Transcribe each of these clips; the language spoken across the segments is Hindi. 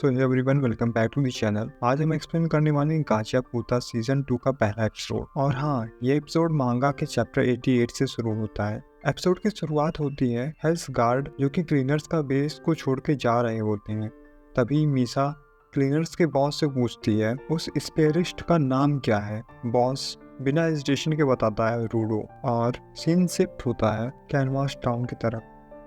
So hey everyone, welcome back to the channel. आज हम एक्सप्लेन करने वाले हैं गाचियापुता सीजन 2 का पहला एपिसोड। और हाँ, ये एपिसोड मांगा के चैप्टर 88 से शुरू होता है। एपिसोड की शुरुआत होती है हेल्थ गार्ड जो कि क्लीनर्स का बेस को छोड़ के जा रहे होते हैं। तभी मीसा क्लीनर्स के बॉस से पूछती है उस स्पेयरिस्ट का नाम क्या है। बॉस बिना हेजिटेशन के बताता है रूडो, और सीन शिफ्ट होता है कैनवास टाउन की तरफ,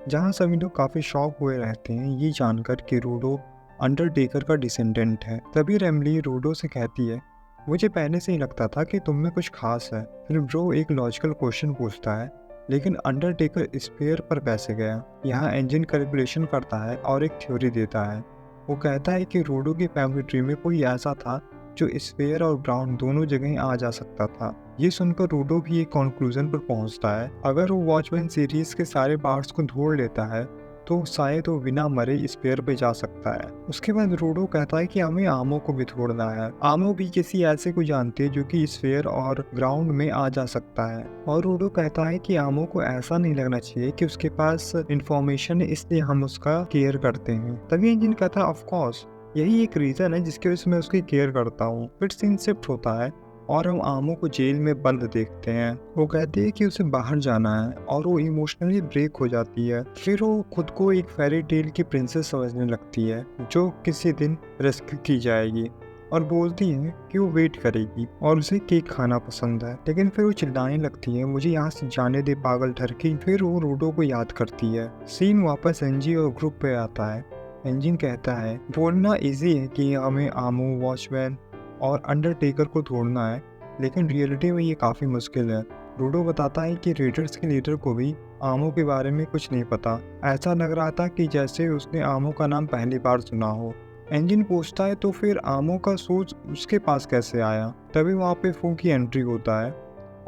जहाँ सभी लोग काफी शॉक हुए रहते हैं ये जानकर कि रूडो अंडरटेकर का डिसेंडेंट है। तभी रेमली रूडो से कहती है, मुझे पहले से ही लगता था कि तुम में कुछ खास है। फिर ब्रो एक लॉजिकल क्वेश्चन पूछता है, लेकिन अंडरटेकर स्पेयर पर कैसे गया? यहाँ इंजन कैलकुलेशन करता है और एक थ्योरी देता है। वो कहता है कि रूडो की फैमिली ट्री में कोई ऐसा था जो स्पेयर और ग्राउंड दोनों जगह आ जा सकता था। ये सुनकर रूडो भी एक कंक्लूजन पर पहुंचता है, अगर वो वॉचमैन सीरीज के सारे पार्ट्स को ढूंढ लेता है तो शायद वो बिना मरे स्पेयर पे जा सकता है। उसके बाद रूडो कहता है कि हमें आमो को भी ढूंढना है। आमो भी किसी ऐसे को जानती है जो कि स्पेयर और ग्राउंड में आ जा सकता है। और रूडो कहता है कि आमो को ऐसा नहीं लगना चाहिए कि उसके पास इंफॉर्मेशन है, इसलिए हम उसका केयर करते हैं। तभी इंजन कहता है, ऑफ कोर्स यही एक रीजन है जिसकी वजह से मैं उसकी केयर करता हूँ। फिर सीन शिफ्ट होता है और हम आमो को जेल में बंद देखते हैं। वो कहती है कि उसे बाहर जाना है और वो इमोशनली ब्रेक हो जाती है। फिर वो खुद को एक फेरी टेल की प्रिंसेस समझने लगती है जो किसी दिन रेस्क्यू की जाएगी, और बोलती है कि वो वेट करेगी और उसे केक खाना पसंद है। लेकिन फिर वो चिल्लाने लगती है, मुझे यहाँ से जाने दे पागल ठरकी। फिर वो रूडो को याद करती है। सीन वापस एनजी और ग्रुप पे आता है। इंजन कहता है, बोलना इजी है कि हमें आमो, वॉचमैन और अंडरटेकर को ढूंढना है, लेकिन रियलिटी में ये काफ़ी मुश्किल है। रूडो बताता है कि रेडर्स के लीडर को भी आमो के बारे में कुछ नहीं पता। ऐसा लग रहा था कि जैसे उसने आमो का नाम पहली बार सुना हो। इंजन पूछता है, तो फिर आमो का सूट उसके पास कैसे आया? तभी वहाँ पे फू की एंट्री होता है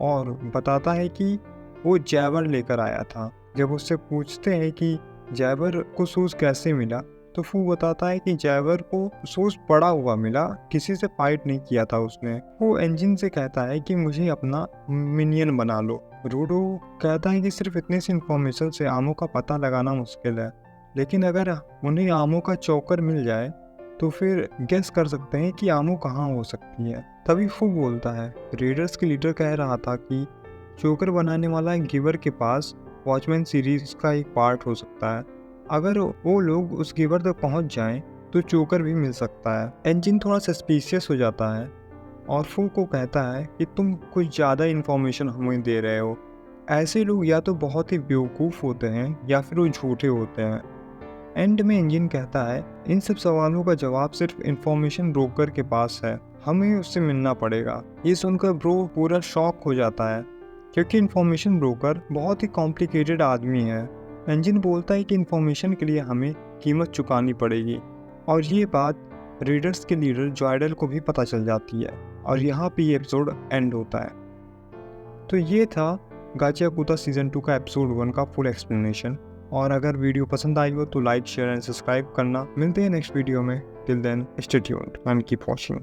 और बताता है कि वो जैबर लेकर आया था। जब उससे पूछते हैं कि जैबर को सूज कैसे मिला, तो फू बताता है कि जैवर को सूज पड़ा हुआ मिला, किसी से फाइट नहीं किया था उसने। वो इंजन से कहता है कि मुझे अपना मिनियन बना लो। रूडो कहता है कि सिर्फ इतने सी इंफॉर्मेशन से आमो का पता लगाना मुश्किल है, लेकिन अगर उन्हें आमो का चोकर मिल जाए तो फिर गेस कर सकते हैं कि आमो कहाँ हो सकती है। तभी फू बोलता है, रेडर्स के लीडर कह रहा था कि चोकर बनाने वाला गिवर के पास वॉचमैन सीरीज का एक पार्ट हो सकता है। अगर वो लोग उस गिवर तक पहुंच जाएं तो चोकर भी मिल सकता है। इंजन थोड़ा सस्पिशियस हो जाता है और फू को कहता है कि तुम कुछ ज़्यादा इन्फॉर्मेशन हमें दे रहे हो। ऐसे लोग या तो बहुत ही बेवकूफ़ होते हैं या फिर वो झूठे होते हैं। एंड में इंजन कहता है, इन सब सवालों का जवाब सिर्फ इन्फॉर्मेशन ब्रोकर के पास है, हमें उससे मिलना पड़ेगा। ये सुनकर ब्रो पूरा शॉक हो जाता है, क्योंकि इन्फॉर्मेशन ब्रोकर बहुत ही कॉम्प्लिकेटेड आदमी है। इंजन बोलता है कि इन्फॉर्मेशन के लिए हमें कीमत चुकानी पड़ेगी, और ये बात रीडर्स के लीडर जॉयडल को भी पता चल जाती है। और यहाँ पे ये एपिसोड एंड होता है। तो ये था गाचियापुता सीजन 2 का एपिसोड 1 का फुल एक्सप्लेनेशन। और अगर वीडियो पसंद आई हो तो लाइक, शेयर एंड सब्सक्राइब करना। मिलते हैं नेक्स्ट वीडियो में। Till then stay tuned and keep watching.